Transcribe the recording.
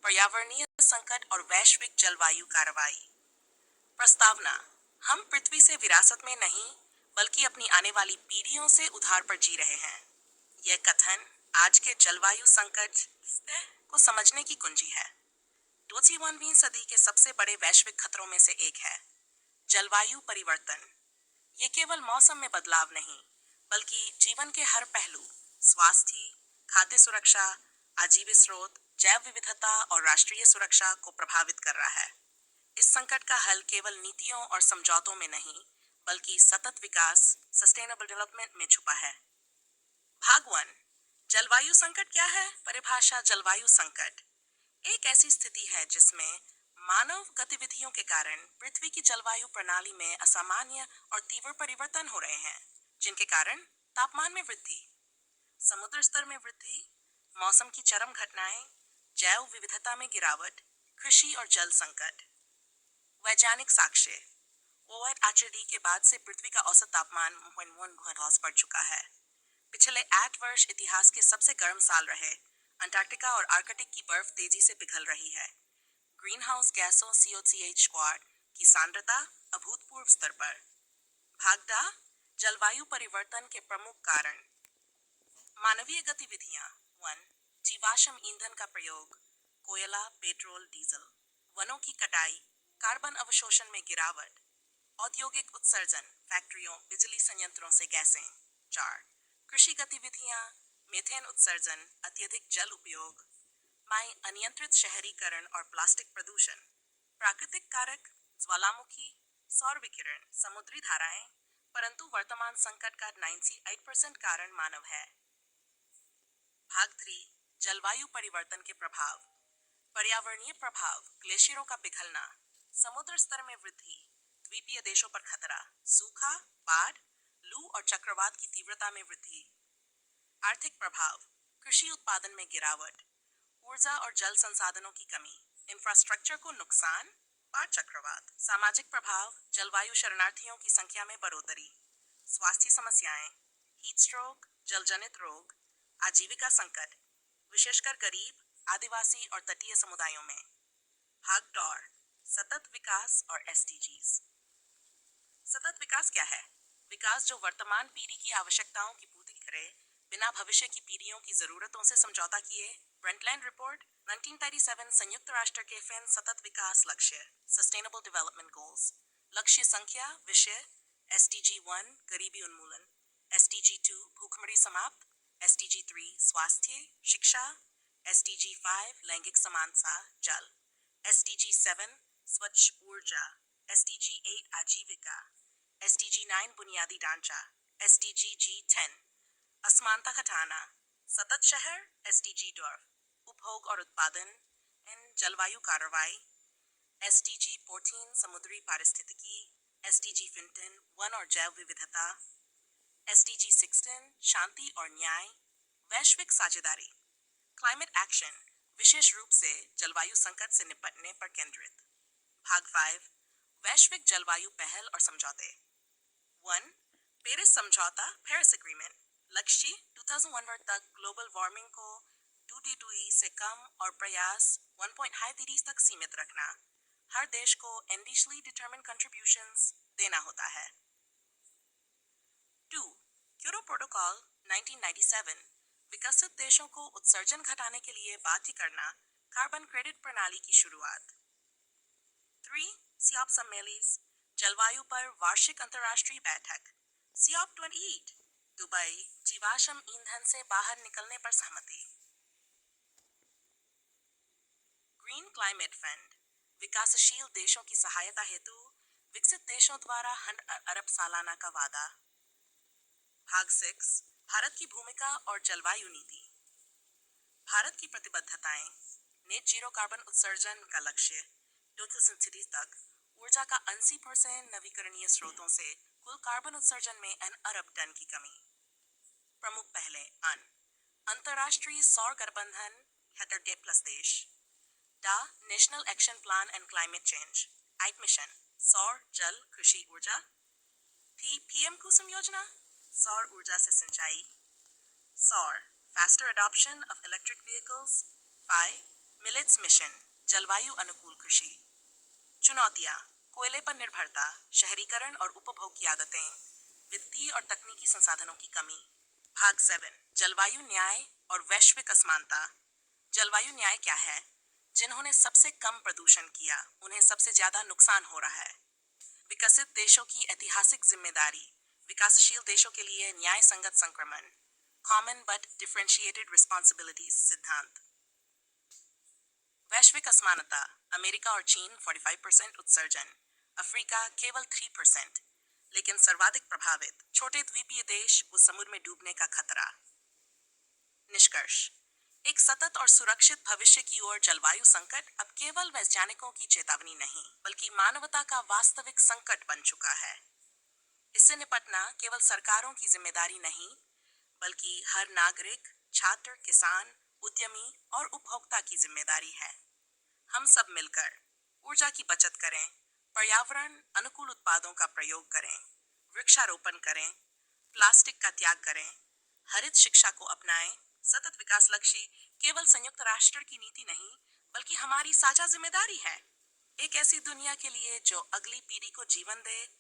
पर्यावरणीय संकट और वैश्विक जलवायु कार्रवाई। प्रस्तावना। हम पृथ्वी से विरासत में नहीं बल्कि अपनी आने वाली पीढ़ियों से उधार पर जी रहे हैं। यह कथन आज के जलवायु संकट को समझने की कुंजी है। 21वीं सदी के सबसे बड़े वैश्विक खतरों में से एक है जलवायु परिवर्तन। ये केवल मौसम में बदलाव नहीं बल्कि जीवन के हर पहलू, स्वास्थ्य, खाद्य सुरक्षा, आजीविक स्रोत, जैव विविधता और राष्ट्रीय सुरक्षा को प्रभावित कर रहा है। इस संकट का हल केवल नीतियों और समझौतों में नहीं बल्कि सतत विकास, सस्टेनेबल डेवलपमेंट में छुपा है। भाग 1। जलवायु संकट क्या है? परिभाषा। जलवायु संकट एक ऐसी स्थिति है जिसमें मानव गतिविधियों के कारण पृथ्वी की जलवायु प्रणाली में असामान्य और तीव्र परिवर्तन हो रहे हैं, जिनके कारण तापमान में वृद्धि, समुद्र स्तर में वृद्धि, मौसम की चरम घटनाएं, जैव विविधता में गिरावट, कृषि और जल संकट। वैज्ञानिक साक्ष्य। ओवर एचडी के बाद से पृथ्वी का औसत तापमान 1.1 बढ़ चुका है। पिछले 8 वर्ष इतिहास के सबसे गर्म साल रहे। अंटार्कटिका और आर्कटिक की बर्फ तेजी से पिघल रही है। ग्रीन हाउस गैसों COCH स्क्वाड की सांद्रता अभूतपूर्व स्तर पर। भाग 2। जलवायु परिवर्तन के प्रमुख कारण। मानवीय गतिविधियां। 1। जीवाश्म ईंधन का प्रयोग, कोयला, पेट्रोल, डीजल। वनों की कटाई, कार्बन अवशोषण में गिरावट। औद्योगिक उत्सर्जन, फैक्ट्रियों, बिजली संयंत्रों से गैसें। 4। कृषि गतिविधियां, मीथेन उत्सर्जन, अत्यधिक जल उपयोग, अनियंत्रित शहरीकरण और प्लास्टिक प्रदूषण। प्राकृतिक कारक, ज्वालामुखी, सौर विकिरण, समुद्री धाराएं, परंतु वर्तमान संकट का 98% कारण मानव है। भाग 3। जलवायु परिवर्तन के प्रभाव। पर्यावरणीय प्रभाव, ग्लेशियरों का पिघलना, समुद्र स्तर में वृद्धि, द्वीपीय देशों पर खतरा, सूखा, बाढ़, लू और चक्रवात की तीव्रता में वृद्धि। आर्थिक प्रभाव, कृषि उत्पादन में गिरावट, ऊर्जा और जल संसाधनों की कमी, इंफ्रास्ट्रक्चर को नुकसान, बाढ़, चक्रवात। सामाजिक प्रभाव, जलवायु शरणार्थियों की संख्या में बढ़ोतरी, स्वास्थ्य समस्याएं, हीट स्ट्रोक, जलजनित रोग, आजीविका संकट, विशेषकर गरीब, आदिवासी और तटीय समुदायों में। भाग 4। सतत विकास और SDGs। सतत विकास क्या है? विकास जो वर्तमान पीढ़ी की आवश्यकताओं की पूर्ति करे बिना भविष्य की पीढ़ियों की जरूरतों से समझौता किए। ब्रेंटलैंड रिपोर्ट 1937 संयुक्त राष्ट्र के FN सतत विकास लक्ष्य, सस्टेनेबल डेवलपमेंट गोल्स। लक्ष्य संख्या, विषय SDG 1 गरीबी उन्मूलन, SDG 2 भूखमरी समाप्त, SDG 3 स्वास्थ्य, शिक्षा, SDG 5 लैंगिक समानता, जल, SDG 7 स्वच्छ ऊर्जा, SDG 8 आजीविका, SDG 9 बुनियादी ढांचा, SDG 10 असमानता घटाना, सतत शहर, SDG 12 उपभोग और उत्पादन एंड जलवायु कार्रवाई, SDG 14 समुद्री पारिस्थितिकी, SDG 15 वन और जैव विविधता, SDG 16 शांति और न्याय, वैश्विक साझेदारी, क्लाइमेट एक्शन विशेष रूप से जलवायु संकट से निपटने पर केंद्रित। भाग 5। वैश्विक जलवायु पहल और समझौते। 1। पेरिस समझौता, पेरिस एग्रीमेंट। लक्ष्य 2001 तक ग्लोबल वार्मिंग को 2 डिग्री से कम और प्रयास 1.5 डिग्री तक सीमित रखना। हर देश को इंडिविजुअली डिटरमिन्ड कंट्रीब्यूशंस देना होता है। 2. क्योटो प्रोटोकॉल 1997 विकसित देशों को उत्सर्जन घटाने के लिए बाध्य करना, कार्बन क्रेडिट प्रणाली की शुरुआत। 3. सियोप सम्मेलन, जलवायु पर वार्षिक अंतर्राष्ट्रीय बैठक, सियोप 28 दुबई, जीवाश्म ईंधन से बाहर निकलने पर सहमति। ग्रीन क्लाइमेट फंड, विकासशील देशों की सहायता हेतु विकसित देशों द्वारा 100 अरब सालाना का वादा। भाग 6। भारत की भूमिका और जलवायु नीति। भारत की प्रतिबद्धताएं, नेट जीरो कार्बन उत्सर्जन का लक्ष्य 2030 तक, ऊर्जा का 80% नवीकरणीय स्रोतों से कुल कार्बन उत्सर्जन में 1 अरब टन की कमी। प्रमुख पहले अंतर्राष्ट्रीय सौर गठबंधन 78+ देश, the national action plan and climate change, eight mission, सौर, जल, कृषि, ऊर्जा। थी PM कुसुम योजना, सौर ऊर्जा से सिंचाई, सौर, faster adoption of electric vehicles, 5. Millets mission, जलवायु अनुकूल कृषि। चुनौतियां, कोयले पर निर्भरता, शहरीकरण और उपभोग की आदतें, वित्तीय और तकनीकी संसाधनों की कमी। भाग 7, जलवायु न्याय और वैश्विक असमानता। जलवायु न्याय क्या है? जिन्होंने सबसे कम प्रदूषण किया उन्हें सबसे ज्यादा नुकसान हो रहा है। विकसित देशों की ऐतिहासिक जिम्मेदारी, विकासशील देशों के लिए न्याय संगत संक्रमण। कॉमन बट डिफरेंशिएटेड रिस्पॉन्सिबिलिटीज सिद्धांत। वैश्विक असमानता, अमेरिका और चीन 45% उत्सर्जन, अफ्रीका केवल 3%। लेकिन सर्वाधिक प्रभावित छोटे द्वीपीय देश व समुद्र में डूबने का खतरा। निष्कर्ष, एक सतत और सुरक्षित भविष्य की ओर जलवायु संकट अब केवल वैज्ञानिकों की चेतावनी नहीं बल्कि मानवता का वास्तविक संकट बन चुका है। इससे निपटना केवल सरकारों की जिम्मेदारी नहीं बल्कि हर नागरिक, छात्र, किसान, उद्यमी और उपभोक्ता की जिम्मेदारी है। हम सब मिलकर ऊर्जा की बचत करें, पर्यावरण अनुकूल उत्पादों का प्रयोग करें, वृक्षारोपण करें, प्लास्टिक का त्याग करें, हरित शिक्षा को अपनाएं। सतत विकास लक्ष्य केवल संयुक्त राष्ट्र की नीति नहीं बल्कि हमारी साझा जिम्मेदारी है। एक ऐसी दुनिया के लिए जो अगली पीढ़ी को जीवन दे